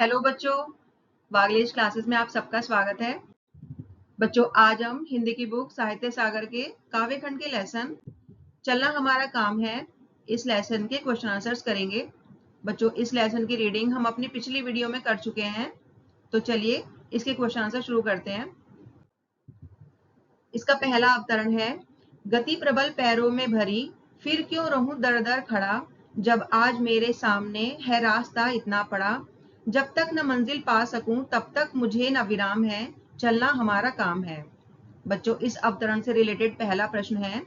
Hello बच्चों, वागलेश classes में आप सबका स्वागत है। बच्चों, आज हम हिंदी की बुक साहित्य सागर के काव्य खंड के लेसन चलना हमारा काम है इस लेसन के क्वेश्चन आंसर्स करेंगे। बच्चों, इस लेसन की रीडिंग हम अपनी पिछली वीडियो में कर चुके हैं, तो चलिए इसके क्वेश्चन आंसर शुरू करते हैं। इसका पहला अवतरण है, गति प्रबल पैरों में भरी, फिर क्यों रहूं दर दर खड़ा, जब आज मेरे सामने है रास्ता इतना पड़ा, जब तक न मंजिल पा सकूं तब तक मुझे न विराम है, चलना हमारा काम है। बच्चों, इस अवतरण से रिलेटेड पहला प्रश्न है,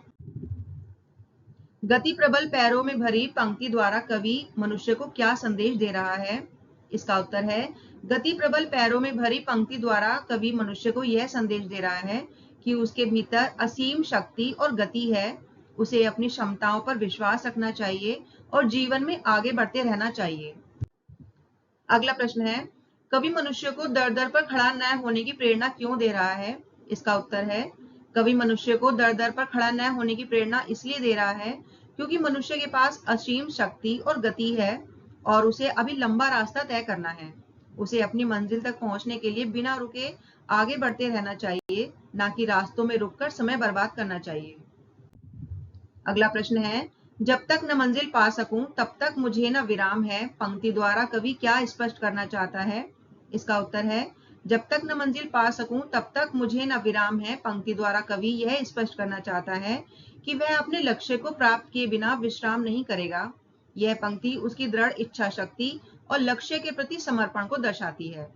गति प्रबल पैरों में भरी पंक्ति द्वारा कवि मनुष्य को क्या संदेश दे रहा है? इसका उत्तर है, गति प्रबल पैरों में भरी पंक्ति द्वारा कवि मनुष्य को यह संदेश दे रहा है कि उसके भीतर असीम शक्ति और गति है, उसे अपनी क्षमताओं पर विश्वास रखना चाहिए और जीवन में आगे बढ़ते रहना चाहिए। अगला प्रश्न है, कवि मनुष्य को दर दर पर खड़ा न होने की प्रेरणा क्यों दे रहा है? इसका उत्तर है, कवि मनुष्य को दर दर पर खड़ा न होने की प्रेरणा इसलिए दे रहा है क्योंकि मनुष्य के पास असीम शक्ति और गति है और उसे अभी लंबा रास्ता तय करना है। उसे अपनी मंजिल तक पहुंचने के लिए बिना रुके आगे बढ़ते रहना चाहिए, ना कि रास्तों में रुककर समय बर्बाद करना चाहिए। अगला प्रश्न है, जब तक न मंजिल पा सकूं तब तक मुझे न विराम है, पंक्ति द्वारा कवि क्या स्पष्ट करना चाहता है? इसका उत्तर है, जब तक न मंजिल पा सकूं तब तक मुझे न विराम है, पंक्ति द्वारा कवि यह स्पष्ट करना चाहता है कि वह अपने लक्ष्य को प्राप्त किए बिना विश्राम नहीं करेगा। यह पंक्ति उसकी दृढ़ इच्छा शक्ति और लक्ष्य के प्रति समर्पण को दर्शाती है।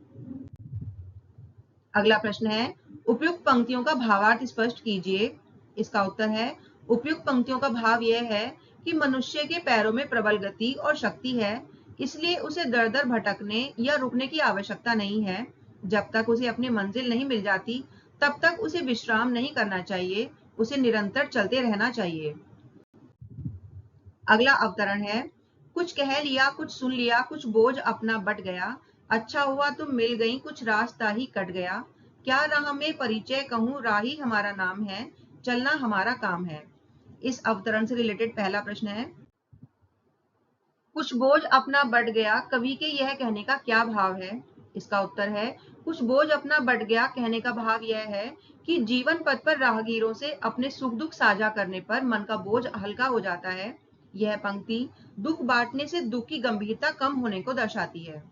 अगला प्रश्न है, उपयुक्त पंक्तियों का भावार्थ स्पष्ट कीजिए। इसका उत्तर है, उपयुक्त पंक्तियों का भाव यह है कि मनुष्य के पैरों में प्रबल गति और शक्ति है, इसलिए उसे दर दर भटकने या रुकने की आवश्यकता नहीं है। जब तक उसे अपनी मंजिल नहीं मिल जाती तब तक उसे विश्राम नहीं करना चाहिए, उसे निरंतर चलते रहना चाहिए। अगला अवतरण है, कुछ कह लिया कुछ सुन लिया, कुछ बोझ अपना बट गया, अच्छा हुआ तुम मिल गई, कुछ रास्ता ही कट गया, क्या राह में परिचय कहूँ, राही हमारा नाम है, चलना हमारा काम है। इस अवतरण से रिलेटेड पहला प्रश्न है, कुछ बोझ अपना बढ़ गया, कवि के यह कहने का क्या भाव है? इसका उत्तर है, कुछ बोझ अपना बढ़ गया कहने का भाव यह है कि जीवन पथ पर राहगीरों से अपने सुख दुख साझा करने पर मन का बोझ हल्का हो जाता है। यह पंक्ति दुख बांटने से दुख की गंभीरता कम होने को दर्शाती है।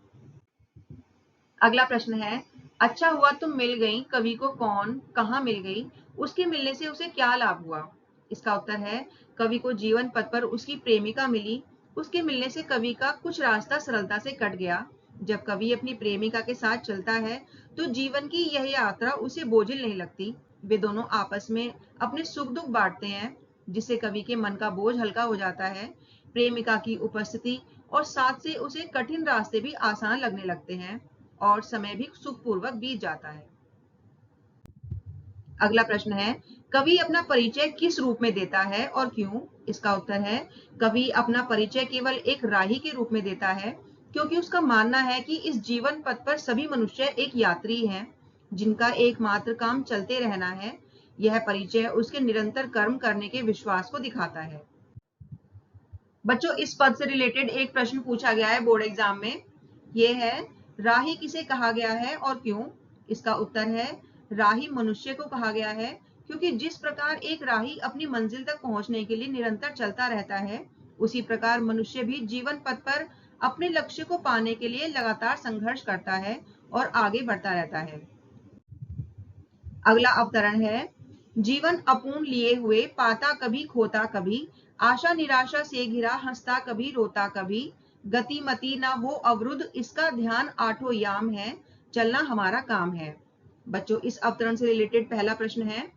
अगला प्रश्न है, अच्छा हुआ तुम मिल गई, कवि को कौन कहाँ मिल गई, उसके मिलने से उसे क्या लाभ हुआ? इसका उत्तर है, कवि को जीवन पथ पर उसकी प्रेमिका मिली, उसके मिलने से कवि का कुछ रास्ता सरलता से कट गया। जब कवि अपनी प्रेमिका के साथ चलता है तो जीवन की यह यात्रा उसे बोझिल नहीं लगती। वे दोनों आपस में अपने सुख दुख बांटते हैं, जिससे कवि के मन का बोझ हल्का हो जाता है। प्रेमिका की उपस्थिति और साथ से उसे कठिन रास्ते भी आसान लगने लगते हैं और समय भी सुखपूर्वक बीत जाता है। अगला प्रश्न है, कवि अपना परिचय किस रूप में देता है और क्यों? इसका उत्तर है, कवि अपना परिचय केवल एक राही के रूप में देता है क्योंकि उसका मानना है कि इस जीवन पथ पर सभी मनुष्य एक यात्री हैं, जिनका एकमात्र काम चलते रहना है। यह परिचय उसके निरंतर कर्म करने के विश्वास को दिखाता है। बच्चों, इस पद से रिलेटेड एक प्रश्न पूछा गया है बोर्ड एग्जाम में। यह है, राही किसे कहा गया है और क्यों? इसका उत्तर है, राही मनुष्य को कहा गया है क्योंकि जिस प्रकार एक राही अपनी मंजिल तक पहुंचने के लिए निरंतर चलता रहता है, उसी प्रकार मनुष्य भी जीवन पथ पर अपने लक्ष्य को पाने के लिए लगातार संघर्ष करता है और आगे बढ़ता रहता है। अगला अवतरण है, जीवन अपूर्ण लिए हुए, पाता कभी खोता कभी, आशा निराशा से घिरा, हंसता कभी रोता कभी, गति मति ना हो अवरुद्ध, इसका ध्यान आठों याम है, चलना हमारा काम है। बच्चों, इस अवतरण से रिलेटेड पहला प्रश्न है,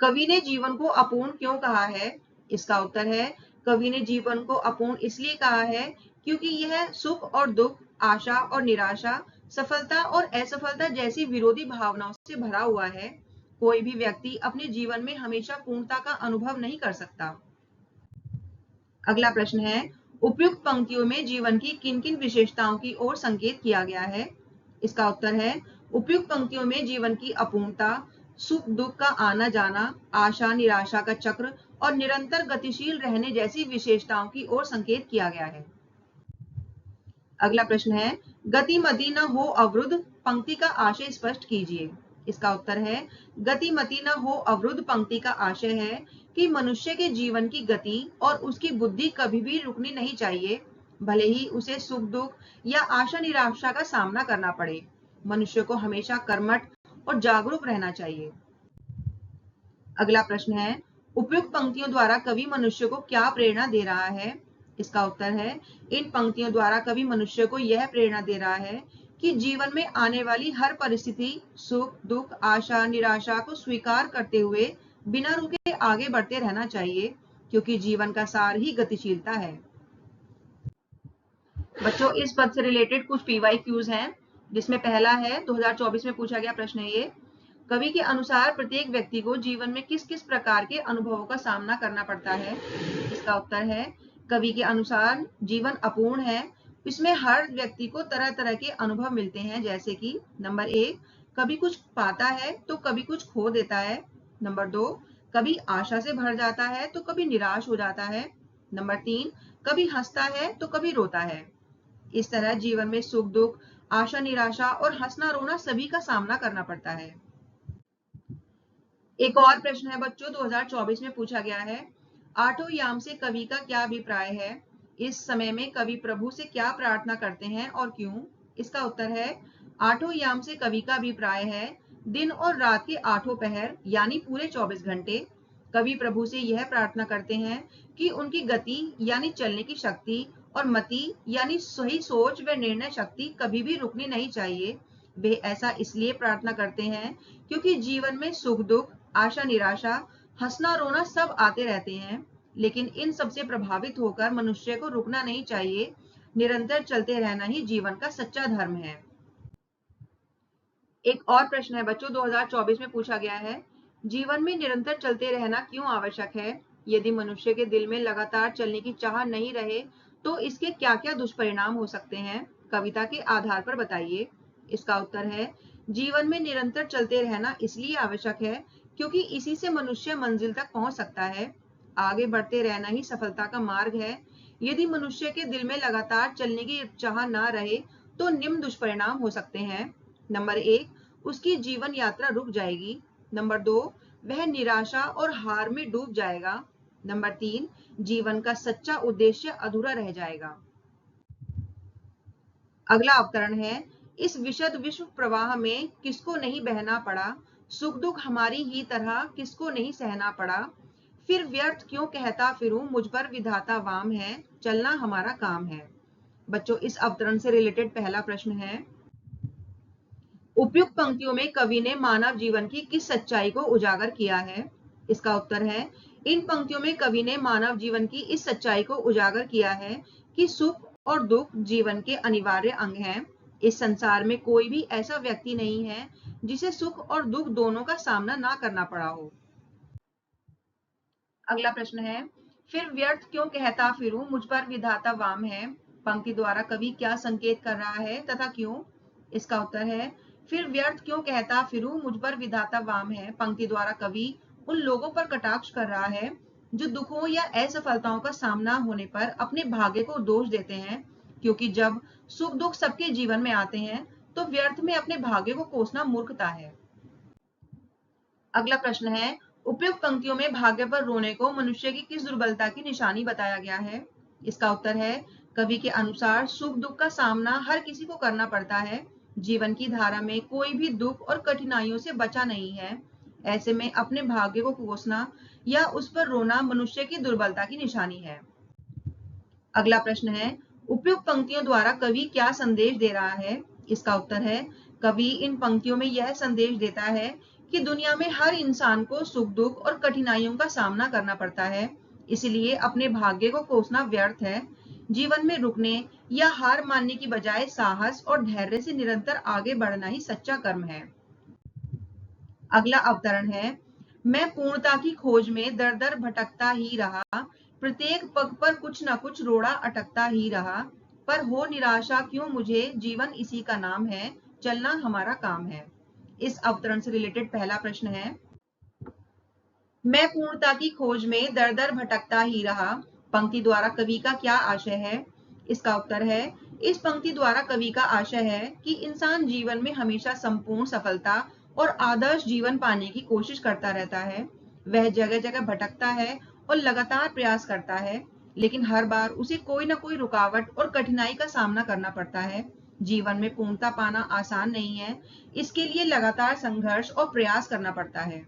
कवि ने जीवन को अपूर्ण क्यों कहा है? इसका उत्तर है, कवि ने जीवन को अपूर्ण इसलिए कहा है क्योंकि यह सुख और दुख, आशा और निराशा, सफलता और असफलता जैसी विरोधी भावनाओं से भरा हुआ है। कोई भी व्यक्ति अपने जीवन में हमेशा पूर्णता का अनुभव नहीं कर सकता। अगला प्रश्न है, उपयुक्त पंक्तियों में जीवन की किन किन विशेषताओं की ओर संकेत किया गया है? इसका उत्तर है, उपयुक्त पंक्तियों में जीवन की अपूर्णता, सुख दुख का आना जाना, आशा निराशा का चक्र और निरंतर गतिशील रहने जैसी विशेषताओं की ओर संकेत किया गया है। अगला प्रश्न है, गतिमति न हो अवरुद्ध पंक्ति का आशय स्पष्ट कीजिए। इसका उत्तर है, गतिमति न हो अवरुद्ध पंक्ति का आशय है कि मनुष्य के जीवन की गति और उसकी बुद्धि कभी भी रुकनी नहीं चाहिए, भले ही उसे सुख दुख या आशा निराशा का सामना करना पड़े। मनुष्य को हमेशा कर्मठ और जागरूक रहना चाहिए। अगला प्रश्न है, उपयुक्त पंक्तियों द्वारा कवि मनुष्य को क्या प्रेरणा दे रहा है। इसका उत्तर है, इन पंक्तियों द्वारा कवि मनुष्य को यह प्रेरणा दे रहा है कि जीवन में आने वाली हर परिस्थिति, सुख दुख आशा निराशा को स्वीकार करते हुए बिना रुके आगे बढ़ते रहना चाहिए, क्योंकि जीवन का सार ही गतिशीलता है। बच्चों, इस पद से रिलेटेड कुछ PYQs हैं, जिसमें पहला है 2024 में पूछा गया प्रश्न है ये, कवि के अनुसार प्रत्येक व्यक्ति को जीवन में किस किस प्रकार के अनुभवों का सामना करना पड़ता है। इसका उत्तर है, कवि के अनुसार जीवन अपूर्ण है, इसमें हर व्यक्ति को तरह तरह के अनुभव मिलते हैं, जैसे कि नंबर 1, कभी कुछ पाता है तो कभी कुछ खो देता है। नंबर 2, कभी आशा से भर जाता है तो कभी निराश हो जाता है। नंबर 3, कभी हंसता है तो कभी रोता है। इस तरह जीवन में सुख दुख आशा निराशा और हंसना रोना सभी का सामना करना पड़ता है। एक और प्रश्न है बच्चों, 2024 में पूछा गया है, आठों याम से कवि का क्या अभिप्राय है। इस समय में कवि प्रभु से क्या प्रार्थना करते हैं और क्यों। इसका उत्तर है, आठों याम से कवि का अभिप्राय है दिन और रात के आठों पहर यानी पूरे 24 घंटे कवि प्रभु से यह प्रार्थना करते हैं कि उनकी गति यानी चलने की शक्ति और मति यानी सही सोच व निर्णय शक्ति कभी भी रुकनी नहीं चाहिए। वे ऐसा इसलिए प्रार्थना करते हैं क्योंकि जीवन में सुख दुख आशा निराशा हंसना रोना सब आते रहते हैं, लेकिन इन सबसे प्रभावित होकर मनुष्य को रुकना नहीं चाहिए। निरंतर चलते रहना ही जीवन का सच्चा धर्म है। एक और प्रश्न है बच्चों, 2024 में पूछा गया है, जीवन में निरंतर चलते रहना क्यों आवश्यक है। यदि मनुष्य के दिल में लगातार चलने की चाह नहीं रहे तो इसके क्या क्या दुष्परिणाम हो सकते हैं, कविता के आधार पर बताइए। इसका उत्तर है, जीवन में निरंतर चलते रहना इसलिए आवश्यक है क्योंकि इसी से मनुष्य मंजिल तक पहुंच सकता है। आगे बढ़ते रहना ही सफलता का मार्ग है। यदि मनुष्य के दिल में लगातार चलने की चाह ना रहे तो निम्न दुष्परिणाम हो सकते हैं। नंबर 1, उसकी जीवन यात्रा रुक जाएगी। नंबर 2, वह निराशा और हार में डूब जाएगा। नंबर 3, जीवन का सच्चा उद्देश्य अधूरा रह जाएगा। अगला अवतरण है, इस विशद विश्व प्रवाह में किसको नहीं बहना पड़ा, सुख दुख हमारी ही तरह किसको नहीं सहना पड़ा, फिर व्यर्थ क्यों कहता फिरूं मुझ पर विधाता वाम है, चलना हमारा काम है। बच्चों, इस अवतरण से रिलेटेड पहला प्रश्न है, उपयुक्त पंक्तियों में कवि ने मानव जीवन की किस सच्चाई को उजागर किया है। इसका उत्तर है, इन पंक्तियों में कवि ने मानव जीवन की इस सच्चाई को उजागर किया है कि सुख और दुख जीवन के अनिवार्य अंग हैं। इस संसार में कोई भी ऐसा व्यक्ति नहीं है जिसे सुख और दुख दोनों का सामना ना करना पड़ा हो। अगला प्रश्न है, फिर व्यर्थ क्यों कहता फिरूं मुझ पर विधाता वाम है, पंक्ति द्वारा कवि क्या संकेत कर रहा है तथा क्यों। इसका उत्तर है, फिर व्यर्थ क्यों कहता फिरूं मुझ पर विधाता वाम है, पंक्ति द्वारा कवि उन लोगों पर कटाक्ष कर रहा है जो दुखों या असफलताओं का सामना होने पर अपने भाग्य को दोष देते हैं, क्योंकि जब सुख दुख सबके जीवन में आते हैं तो व्यर्थ में अपने भाग्य को कोसना मूर्खता है। अगला प्रश्न है, उपयुक्त पंक्तियों में भाग्य पर रोने को मनुष्य की किस दुर्बलता की निशानी बताया गया है। इसका उत्तर है, कवि के अनुसार सुख दुख का सामना हर किसी को करना पड़ता है। जीवन की धारा में कोई भी दुख और कठिनाइयों से बचा नहीं है। ऐसे में अपने भाग्य को कोसना या उस पर रोना मनुष्य की दुर्बलता की निशानी है। अगला प्रश्न है, उपयुक्त पंक्तियों द्वारा कवि क्या संदेश दे रहा है। इसका उत्तर है, कवि इन पंक्तियों में यह संदेश देता है कि दुनिया में हर इंसान को सुख दुख और कठिनाइयों का सामना करना पड़ता है, इसलिए अपने भाग्य को कोसना व्यर्थ है। जीवन में रुकने या हार मानने की बजाय साहस और धैर्य से निरंतर आगे बढ़ना ही सच्चा कर्म है। अगला अवतरण है, मैं पूर्णता की खोज में दर दर भटकता ही रहा, प्रत्येक पग पर कुछ न कुछ रोड़ा अटकता ही रहा, पर हो निराशा क्यों मुझे, जीवन इसी का नाम है, चलना हमारा काम है। इस अवतरण से रिलेटेड पहला प्रश्न है, मैं पूर्णता की खोज में दर दर भटकता ही रहा, पंक्ति द्वारा कवि का क्या आशय है। इसका उत्तर है, इस पंक्ति द्वारा कवि का आशय है कि इंसान जीवन में हमेशा संपूर्ण सफलता और आदर्श जीवन पाने की कोशिश करता रहता है। वह जगह जगह भटकता है और लगातार प्रयास करता है, लेकिन हर बार उसे कोई ना कोई रुकावट और कठिनाई का सामना करना पड़ता है। जीवन में पूर्णता पाना आसान नहीं है, इसके लिए लगातार संघर्ष और प्रयास करना पड़ता है।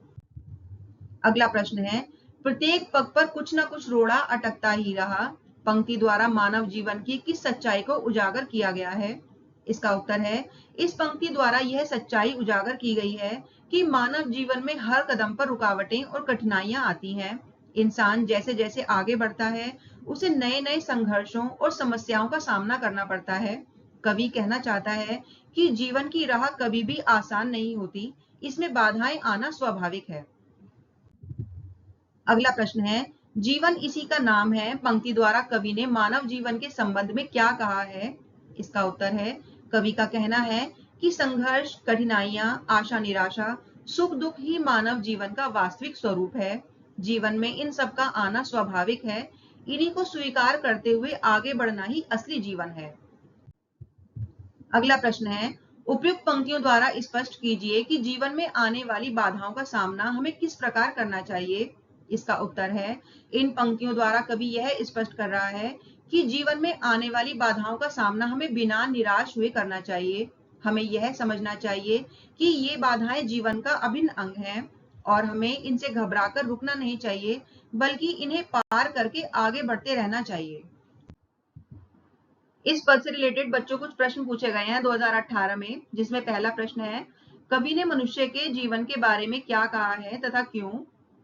अगला प्रश्न है, प्रत्येक पग पर कुछ ना कुछ रोड़ा अटकता ही रहा। पंक्ति द्वारा मानव जीवन की किस सच्चाई को उजागर किया गया है? इसका उत्तर है, इस पंक्ति द्वारा यह सच्चाई उजागर की गई है कि मानव जीवन में हर कदम पर रुकावटें और कठिनाइयां आती हैं। इंसान जैसे जैसे आगे बढ़ता है, उसे नए नए संघर्षों और समस्याओं का सामना करना पड़ता है। कवि कहना चाहता है कि जीवन की राह कभी भी आसान नहीं होती, इसमें बाधाएं आना स्वाभाविक है। अगला प्रश्न है, जीवन इसी का नाम है। पंक्ति द्वारा कवि ने मानव जीवन के संबंध में क्या कहा है? इसका उत्तर है, कवि का कहना है कि संघर्ष, कठिनाइयां, आशा निराशा, सुख दुख ही मानव जीवन का वास्तविक स्वरूप है। जीवन में इन सब का आना स्वाभाविक है। इन्हीं को स्वीकार करते हुए आगे बढ़ना ही असली जीवन है। अगला प्रश्न है, उपयुक्त पंक्तियों द्वारा स्पष्ट कीजिए कि जीवन में आने वाली बाधाओं का सामना हमें किस प्रकार करना चाहिए। इसका उत्तर है, इन पंक्तियों द्वारा कवि यह स्पष्ट कर रहा है कि जीवन में आने वाली बाधाओं का सामना हमें बिना निराश हुए करना चाहिए। हमें यह समझना चाहिए कि ये बाधाएं जीवन का अभिन्न अंग हैं और हमें इनसे घबराकर रुकना नहीं चाहिए, बल्कि इन्हें पार करके आगे बढ़ते रहना चाहिए। इस पद से रिलेटेड बच्चों कुछ प्रश्न पूछे गए हैं 2018 में, जिसमें पहला प्रश्न है, कवि ने मनुष्य के जीवन के बारे में क्या कहा है तथा क्यों?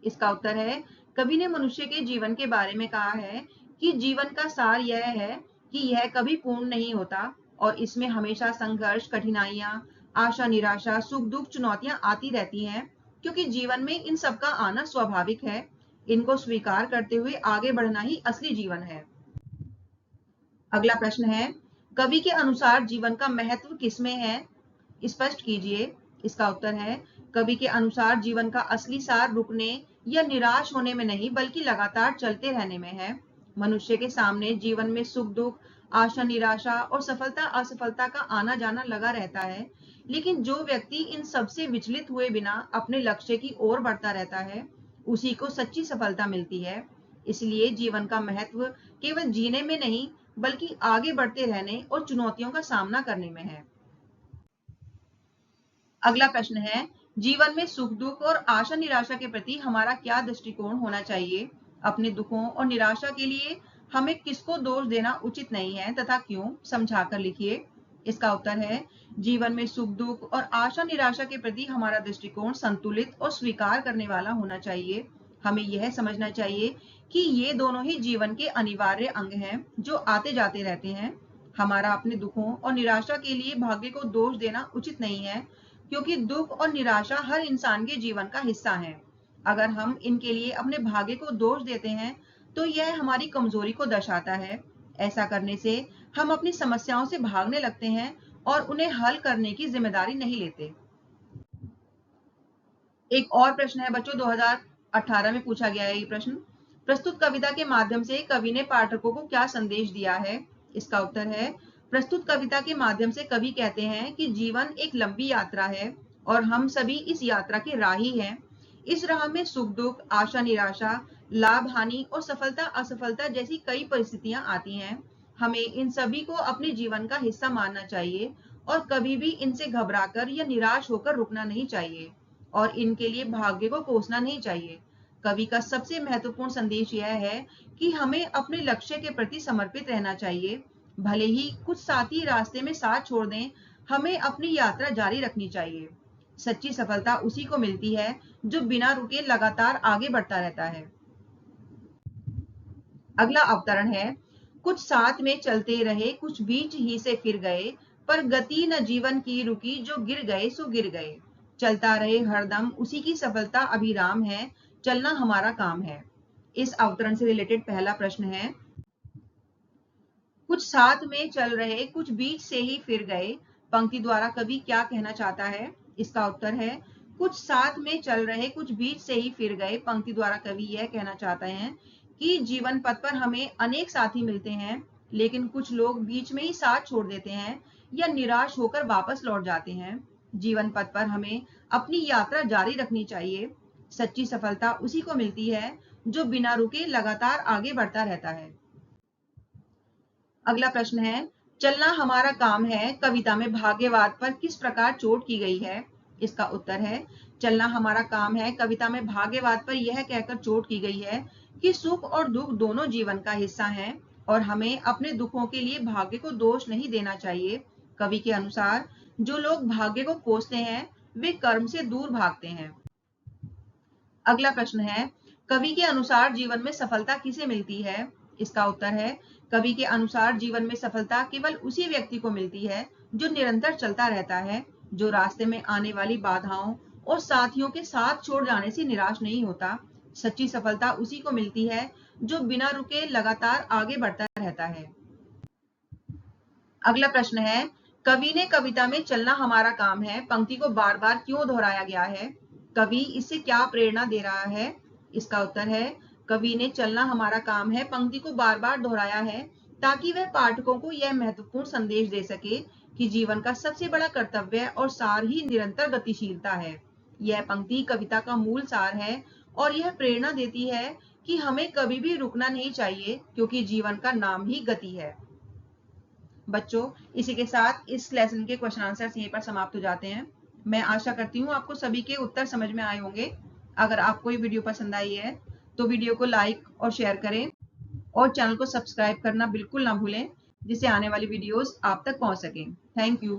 इसका उत्तर है, कवि ने मनुष्य के जीवन के बारे में कहा है कि जीवन का सार यह है कि यह कभी पूर्ण नहीं होता और इसमें हमेशा संघर्ष, कठिनाइयां, आशा निराशा, सुख दुख, चुनौतियां आती रहती हैं, क्योंकि जीवन में इन सब का आना स्वाभाविक है। इनको स्वीकार करते हुए आगे बढ़ना ही असली जीवन है। अगला प्रश्न है, कवि के अनुसार जीवन का महत्व किसमें है? स्पष्ट कीजिए। इसका उत्तर है, कवि के अनुसार जीवन का असली सार रुकने या निराश होने में नहीं, बल्कि लगातार चलते रहने में है। मनुष्य के सामने जीवन में सुख दुख, आशा निराशा और सफलता असफलता का आना जाना लगा रहता है, लेकिन जो व्यक्ति इन सबसे विचलित हुए बिना अपने लक्ष्य की ओर बढ़ता रहता है, उसी को सच्ची सफलता मिलती है। इसलिए जीवन का महत्व केवल जीने में नहीं, बल्कि आगे बढ़ते रहने और चुनौतियों का सामना करने में है। अगला प्रश्न है, जीवन में सुख दुख और आशा निराशा के प्रति हमारा क्या दृष्टिकोण होना चाहिए? अपने दुखों और निराशा के लिए हमें किसको दोष देना उचित नहीं है तथा क्यों? समझाकर लिखिए। इसका उत्तर है, जीवन में सुख दुख और आशा निराशा के प्रति हमारा दृष्टिकोण संतुलित और स्वीकार करने वाला होना चाहिए। हमें यह समझना चाहिए कि ये दोनों ही जीवन के अनिवार्य अंग हैं जो आते जाते रहते हैं। हमारा अपने दुखों और निराशा के लिए भाग्य को दोष देना उचित नहीं है, क्योंकि दुख और निराशा हर इंसान के जीवन का हिस्सा है। अगर हम इनके लिए अपने भाग्य को दोष देते हैं, तो यह हमारी कमजोरी को दर्शाता है। ऐसा करने से हम अपनी समस्याओं से भागने लगते हैं और उन्हें हल करने की जिम्मेदारी नहीं लेते। एक और प्रश्न है बच्चों, 2018 में पूछा गया है ये प्रश्न, प्रस्तुत कविता के माध्यम से कवि ने पाठकों को क्या संदेश दिया है? इसका उत्तर है, प्रस्तुत कविता के माध्यम से कवि कहते हैं कि जीवन एक लंबी यात्रा है और हम सभी इस यात्रा के राही हैं। इस राह में सुख दुख, आशा निराशा, लाभ हानि और सफलता असफलता जैसी कई परिस्थितियां आती हैं। हमें इन सभी को अपने जीवन का हिस्सा मानना चाहिए और कभी भी इनसे घबराकर या निराश होकर रुकना नहीं चाहिए और इनके लिए भाग्य को कोसना नहीं चाहिए। कवि का सबसे महत्वपूर्ण संदेश यह है कि हमें अपने लक्ष्य के प्रति समर्पित रहना चाहिए। भले ही कुछ साथी रास्ते में साथ छोड़ दें, हमें अपनी यात्रा जारी रखनी चाहिए। सच्ची सफलता उसी को मिलती है जो बिना रुके लगातार आगे बढ़ता रहता है। अगला अवतरण है, कुछ साथ में चलते रहे, कुछ बीच ही से फिर गए, पर गति न जीवन की रुकी, जो गिर गए सो गिर गए। चलता रहे हरदम, उसी की सफलता अभिराम है, चलना हमारा काम है। इस अवतरण से रिलेटेड पहला प्रश्न है, कुछ साथ में चल रहे, कुछ बीच से ही फिर गए। पंक्ति द्वारा कवि क्या कहना चाहता है? इसका उत्तर है, कुछ साथ में चल रहे, कुछ बीच से ही फिर गए। पंक्ति द्वारा कवि यह कहना चाहते हैं कि जीवन पथ पर हमें अनेक साथी मिलते हैं, लेकिन कुछ लोग बीच में ही साथ छोड़ देते हैं या निराश होकर वापस लौट जाते हैं। जीवन पथ पर हमें अपनी यात्रा जारी रखनी चाहिए। सच्ची सफलता उसी को मिलती है जो बिना रुके लगातार आगे बढ़ता रहता है। अगला प्रश्न है, चलना हमारा काम है कविता में भाग्यवाद पर किस प्रकार चोट की गई है? इसका उत्तर है, चलना हमारा काम है कविता में भाग्यवाद पर यह कहकर चोट की गई है कि सुख और दुख दोनों जीवन का हिस्सा हैं और हमें अपने दुखों के लिए भाग्य को दोष नहीं देना चाहिए। कवि के अनुसार जो लोग भाग्य को कोसते हैं वे कर्म से दूर भागते हैं। अगला प्रश्न है, कवि के अनुसार जीवन में सफलता किसे मिलती है? इसका उत्तर है, कवि के अनुसार जीवन में सफलता केवल उसी व्यक्ति को मिलती है जो निरंतर चलता रहता है, जो रास्ते में आने वाली बाधाओं और साथियों के साथ छोड़ जाने से निराश नहीं होता। सच्ची सफलता उसी को मिलती है जो बिना रुके लगातार आगे बढ़ता रहता है। अगला प्रश्न है, कवि ने कविता में चलना हमारा काम है पंक्ति को बार बार क्यों दोहराया गया है? कवि इससे क्या प्रेरणा दे रहा है? इसका उत्तर है, कवि ने चलना हमारा काम है पंक्ति को बार बार दोहराया है ताकि वह पाठकों को यह महत्वपूर्ण संदेश दे सके कि जीवन का सबसे बड़ा कर्तव्य और सार ही निरंतर गतिशीलता है। यह पंक्ति कविता का मूल सार है और यह प्रेरणा देती है कि हमें कभी भी रुकना नहीं चाहिए क्योंकि जीवन का नाम ही गति है। बच्चों, इसी के साथ इस लेसन के क्वेश्चन आंसर्स यहीं पर समाप्त हो जाते हैं। मैं आशा करती हूँ आपको सभी के उत्तर समझ में आए होंगे। अगर आपको ये वीडियो पसंद आई है तो वीडियो को लाइक और शेयर करें और चैनल को सब्सक्राइब करना बिल्कुल ना भूलें जिससे आने वाली वीडियोस आप तक पहुंच सकें। Thank you.